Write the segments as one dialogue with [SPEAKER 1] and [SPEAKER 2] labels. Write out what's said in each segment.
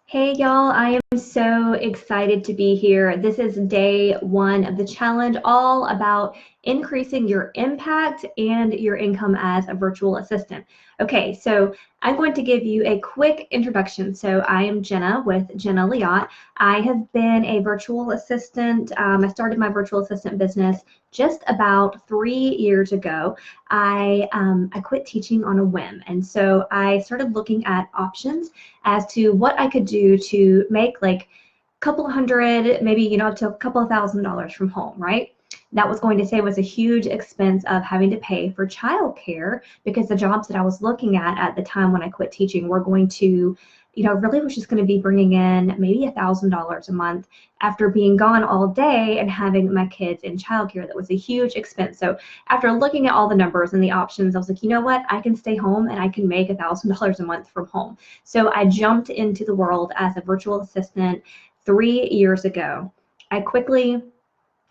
[SPEAKER 1] Hey y'all, I am so excited to be here. This is day one of the challenge, all about increasing your impact and your income as a virtual assistant. Okay, so I'm going to give you a quick introduction. So I am Jenna with Jenna Liat. I have been a virtual assistant. I started my virtual assistant business just about 3 years ago. I quit teaching on a whim, and so I started looking at options as to what I could do to make like a couple hundred, maybe up to a couple of $1,000s from home, right? That was going to save us a huge expense of having to pay for childcare because the jobs that I was looking at the time when I quit teaching were going to, really was just going to be bringing in maybe $1,000 a month after being gone all day and having my kids in childcare. That was a huge expense. So after looking at all the numbers and the options, I was like, you know what? I can stay home and I can make $1,000 a month from home. So I jumped into the world as a virtual assistant 3 years ago. I quickly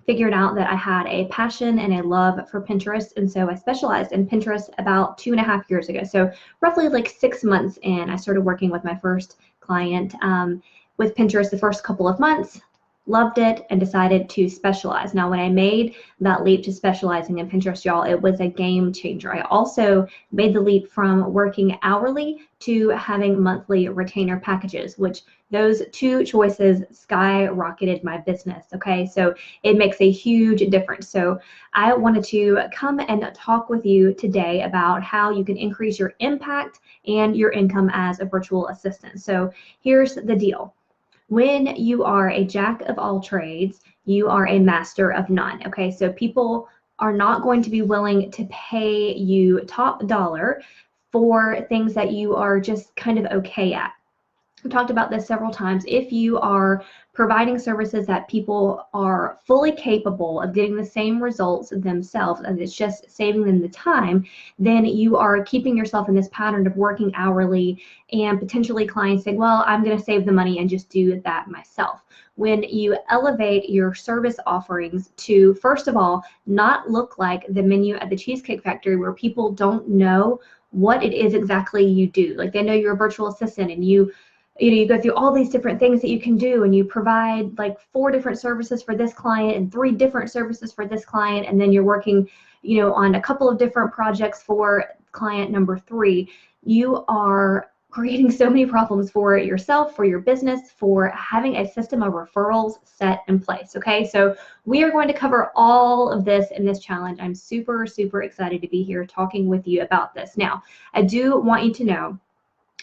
[SPEAKER 1] figured out that I had a passion and a love for Pinterest, and so I specialized in Pinterest about 2.5 years ago. So roughly like 6 months in, I started working with my first client with Pinterest the first couple of months. Loved it and decided to specialize. Now, when I made that leap to specializing in Pinterest, y'all, it was a game changer. I also made the leap from working hourly to having monthly retainer packages, which those two choices skyrocketed my business. Okay, so it makes a huge difference. So I wanted to come and talk with you today about how you can increase your impact and your income as a virtual assistant. So here's the deal. When you are a jack of all trades, you are a master of none. Okay, so people are not going to be willing to pay you top dollar for things that you are just kind of okay at. I've talked about this several times. If you are providing services that people are fully capable of getting the same results themselves, and it's just saving them the time, then you are keeping yourself in this pattern of working hourly and potentially clients saying, well, I'm going to save the money and just do that myself. When you elevate your service offerings to, first of all, not look like the menu at the Cheesecake Factory where people don't know what it is exactly you do. Like they know you're a virtual assistant and you go through all these different things that you can do, and you provide like 4 different services for this client and 3 different services for this client, and then you're working, on a couple of different projects for client number 3. You are creating so many problems for yourself, for your business, for having a system of referrals set in place. Okay, so we are going to cover all of this in this challenge. I'm super, super excited to be here talking with you about this. Now, I do want you to know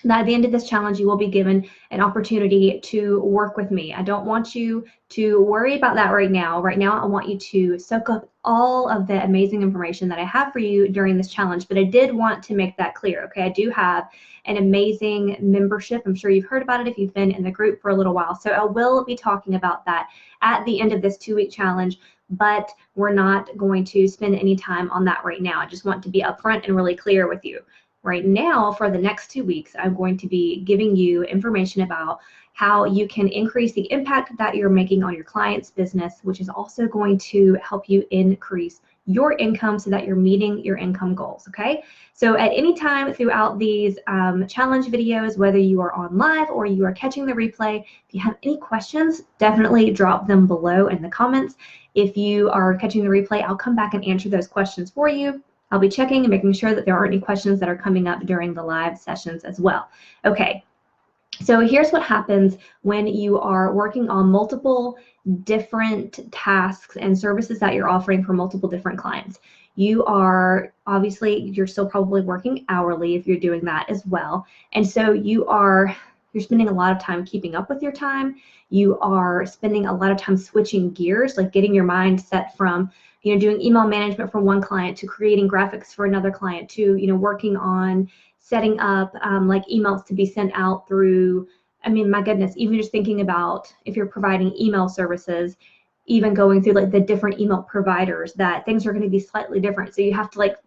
[SPEAKER 1] that at the end of this challenge, you will be given an opportunity to work with me. I don't want you to worry about that right now. Right now, I want you to soak up all of the amazing information that I have for you during this challenge, but I did want to make that clear, okay? I do have an amazing membership. I'm sure you've heard about it if you've been in the group for a little while. So I will be talking about that at the end of this 2-week challenge, but we're not going to spend any time on that right now. I just want to be upfront and really clear with you. Right now, for the next 2 weeks, I'm going to be giving you information about how you can increase the impact that you're making on your client's business, which is also going to help you increase your income so that you're meeting your income goals, okay? So at any time throughout these challenge videos, whether you are on live or you are catching the replay, if you have any questions, definitely drop them below in the comments. If you are catching the replay, I'll come back and answer those questions for you. I'll be checking and making sure that there aren't any questions that are coming up during the live sessions as well. Okay, so here's what happens when you are working on multiple different tasks and services that you're offering for multiple different clients. You are, obviously, you're still probably working hourly if you're doing that as well. And so you're spending a lot of time keeping up with your time. You are spending a lot of time switching gears, like getting your mind set from doing email management for one client to creating graphics for another client to, working on setting up like emails to be sent out through, I mean, my goodness, even just thinking about if you're providing email services, even going through like the different email providers, that things are going to be slightly different. So you have to like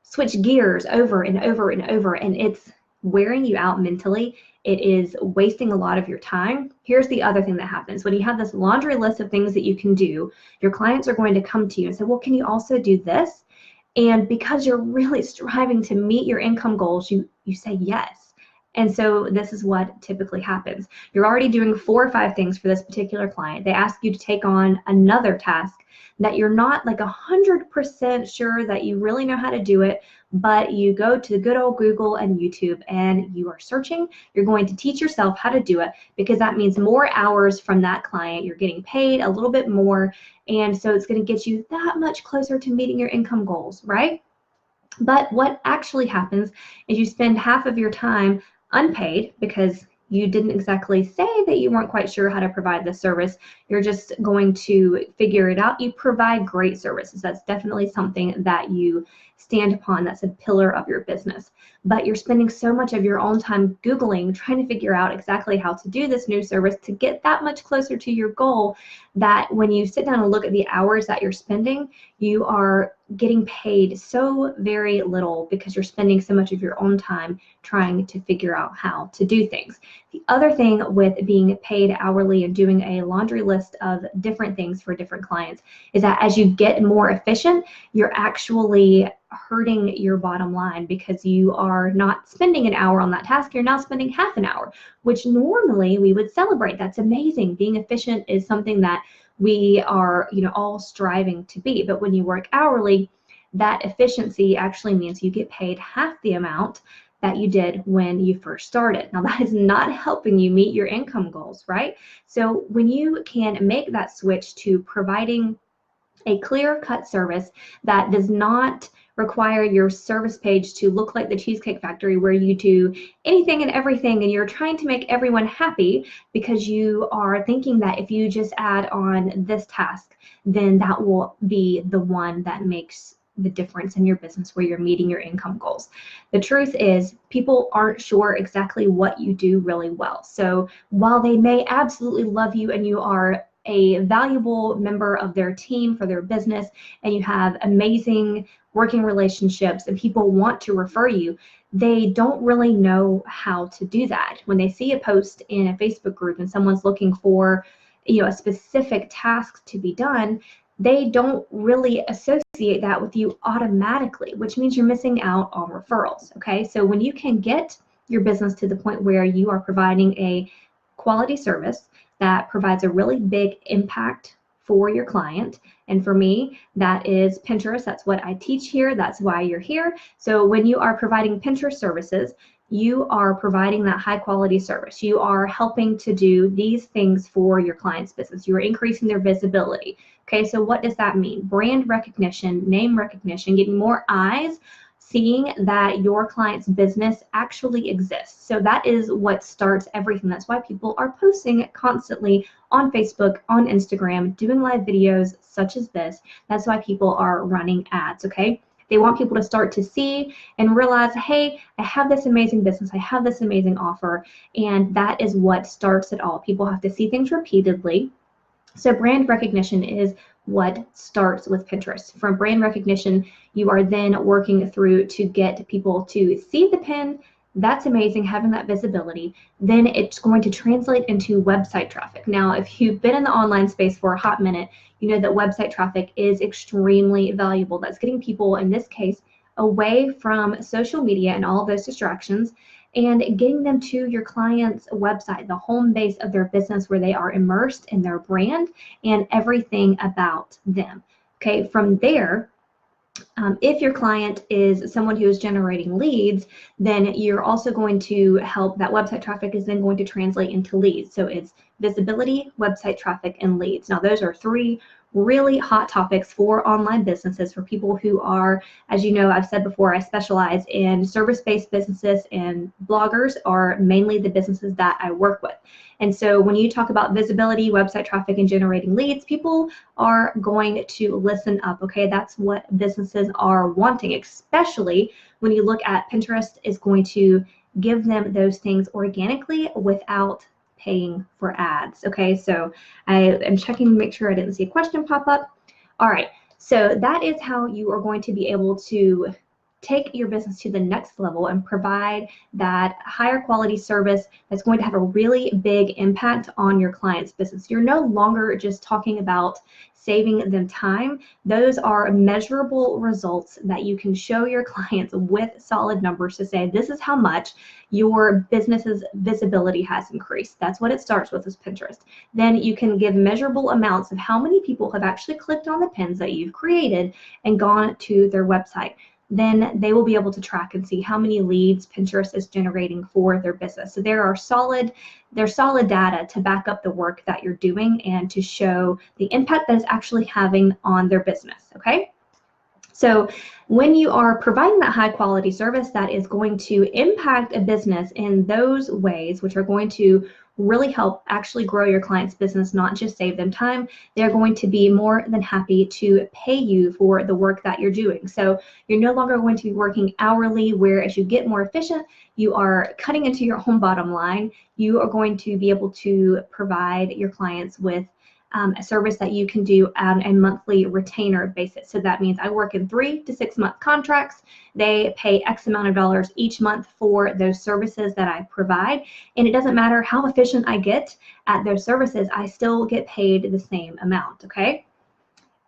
[SPEAKER 1] switch gears over and over and over, and it's wearing you out mentally. It is wasting a lot of your time. Here's the other thing that happens. When you have this laundry list of things that you can do, your clients are going to come to you and say, well, can you also do this? And because you're really striving to meet your income goals, you say yes. And so this is what typically happens. You're already doing 4 or 5 things for this particular client. They ask you to take on another task that you're not like 100% sure that you really know how to do it, but you go to good old Google and YouTube and you are searching. You're going to teach yourself how to do it, because that means more hours from that client. You're getting paid a little bit more, and so it's going to get you that much closer to meeting your income goals, right? But what actually happens is you spend half of your time unpaid because you didn't exactly say that you weren't quite sure how to provide the service. You're just going to figure it out. You provide great services. That's definitely something that you stand upon. That's a pillar of your business. But you're spending so much of your own time Googling, trying to figure out exactly how to do this new service to get that much closer to your goal, that when you sit down and look at the hours that you're spending, you are getting paid so very little because you're spending so much of your own time trying to figure out how to do things. The other thing with being paid hourly and doing a laundry list of different things for different clients is that as you get more efficient, you're actually hurting your bottom line, because you are not spending an hour on that task, you're now spending half an hour, which normally we would celebrate. That's amazing. Being efficient is something that we are, all striving to be. But when you work hourly, that efficiency actually means you get paid half the amount that you did when you first started. Now, that is not helping you meet your income goals, right? So when you can make that switch to providing a clear-cut service that does not require your service page to look like the Cheesecake Factory, where you do anything and everything and you're trying to make everyone happy because you are thinking that if you just add on this task, then that will be the one that makes the difference in your business where you're meeting your income goals. The truth is, people aren't sure exactly what you do really well. So while they may absolutely love you and you are a valuable member of their team for their business, and you have amazing working relationships and people want to refer you, they don't really know how to do that. When they see a post in a Facebook group and someone's looking for, a specific task to be done, they don't really associate that with you automatically, which means you're missing out on referrals. Okay, so when you can get your business to the point where you are providing a quality service that provides a really big impact for your client. And for me, that is Pinterest. That's what I teach here. That's why you're here. So when you are providing Pinterest services, you are providing that high quality service. You are helping to do these things for your client's business. You are increasing their visibility. Okay, so what does that mean? Brand recognition, name recognition, getting more eyes seeing that your client's business actually exists. So that is what starts everything. That's why people are posting constantly on Facebook, on Instagram, doing live videos such as this. That's why people are running ads, okay? They want people to start to see and realize, hey, I have this amazing business, I have this amazing offer, and that is what starts it all. People have to see things repeatedly. So brand recognition is what starts with Pinterest. From brand recognition, you are then working through to get people to see the pin. That's amazing, having that visibility. Then it's going to translate into website traffic. Now, if you've been in the online space for a hot minute, you know that website traffic is extremely valuable. That's getting people, in this case, away from social media and all of those distractions, and getting them to your client's website, the home base of their business, where they are immersed in their brand and everything about them. Okay, from there, if your client is someone who is generating leads, then you're also going to help. That website traffic is then going to translate into leads. So it's visibility, website traffic, and leads. Now, those are 3 really hot topics for online businesses, for people who are, as you know, I've said before, I specialize in service-based businesses, and bloggers are mainly the businesses that I work with. And so when you talk about visibility, website traffic, and generating leads, people are going to listen up, okay? That's what businesses are wanting, especially when you look at Pinterest is going to give them those things organically without paying for ads, okay? So I am checking to make sure I didn't see a question pop up. All right, so that is how you are going to be able to take your business to the next level and provide that higher quality service that's going to have a really big impact on your client's business. You're no longer just talking about saving them time. Those are measurable results that you can show your clients with solid numbers to say, this is how much your business's visibility has increased. That's what it starts with, is Pinterest. Then you can give measurable amounts of how many people have actually clicked on the pins that you've created and gone to their website. Then they will be able to track and see how many leads Pinterest is generating for their business. So there's solid data to back up the work that you're doing and to show the impact that it's actually having on their business, okay? So when you are providing that high quality service that is going to impact a business in those ways, which are going to really help actually grow your client's business, not just save them time, they're going to be more than happy to pay you for the work that you're doing. So you're no longer going to be working hourly, where as you get more efficient, you are cutting into your own bottom line. You are going to be able to provide your clients with a service that you can do on a monthly retainer basis. So that means I work in 3 to 6 month contracts. They pay X amount of dollars each month for those services that I provide. And it doesn't matter how efficient I get at those services, I still get paid the same amount, okay?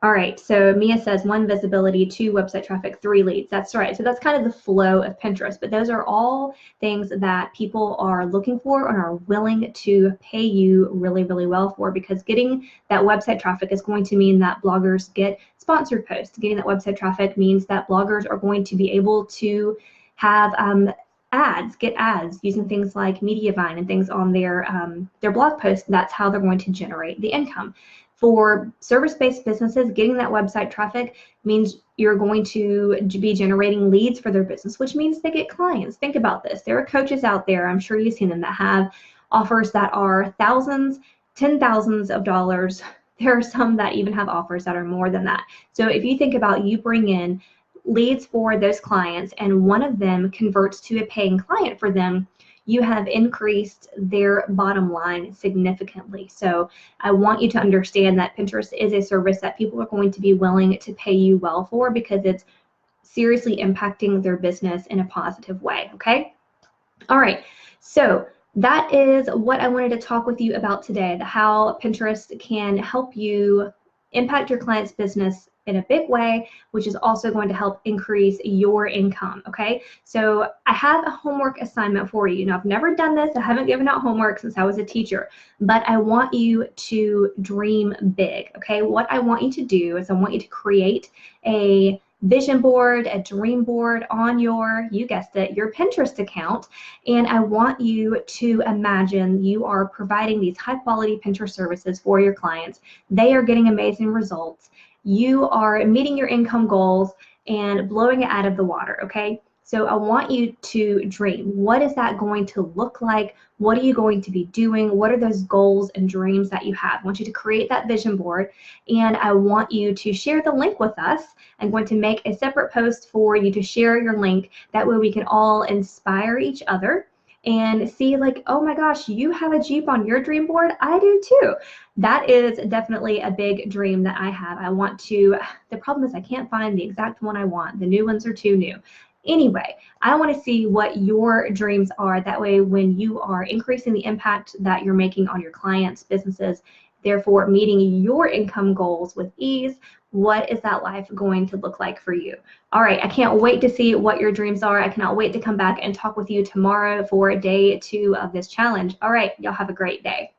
[SPEAKER 1] All right, so Mia says 1 visibility, 2 website traffic, 3 leads. That's right. So that's kind of the flow of Pinterest, but those are all things that people are looking for and are willing to pay you really, really well for, because getting that website traffic is going to mean that bloggers get sponsored posts. Getting that website traffic means that bloggers are going to be able to have get ads using things like Mediavine and things on their blog posts. That's how they're going to generate the income. For service-based businesses, getting that website traffic means you're going to be generating leads for their business, which means they get clients. Think about this. There are coaches out there, I'm sure you've seen them, that have offers that are thousands, $10,000s of dollars. There are some that even have offers that are more than that. So if you think about, you bring in leads for those clients and one of them converts to a paying client for them, you have increased their bottom line significantly. So I want you to understand that Pinterest is a service that people are going to be willing to pay you well for, because it's seriously impacting their business in a positive way, okay? All right, so that is what I wanted to talk with you about today, how Pinterest can help you impact your client's business in a big way, which is also going to help increase your income, okay? So I have a homework assignment for you. Now, I've never done this. I haven't given out homework since I was a teacher, but I want you to dream big, okay? What I want you to do is I want you to create a vision board, a dream board on your, you guessed it, your Pinterest account. And I want you to imagine you are providing these high quality Pinterest services for your clients. They are getting amazing results. You are meeting your income goals and blowing it out of the water, okay? So I want you to dream. What is that going to look like? What are you going to be doing? What are those goals and dreams that you have? I want you to create that vision board, and I want you to share the link with us. I'm going to make a separate post for you to share your link. That way we can all inspire each other and see, like, oh my gosh, you have a Jeep on your dream board? I do too. That is definitely a big dream that I have. I want to, the problem is I can't find the exact one I want. The new ones are too new. Anyway, I want to see what your dreams are. That way, when you are increasing the impact that you're making on your clients' businesses, therefore meeting your income goals with ease, what is that life going to look like for you? All right, I can't wait to see what your dreams are. I cannot wait to come back and talk with you tomorrow for day 2 of this challenge. All right, y'all have a great day.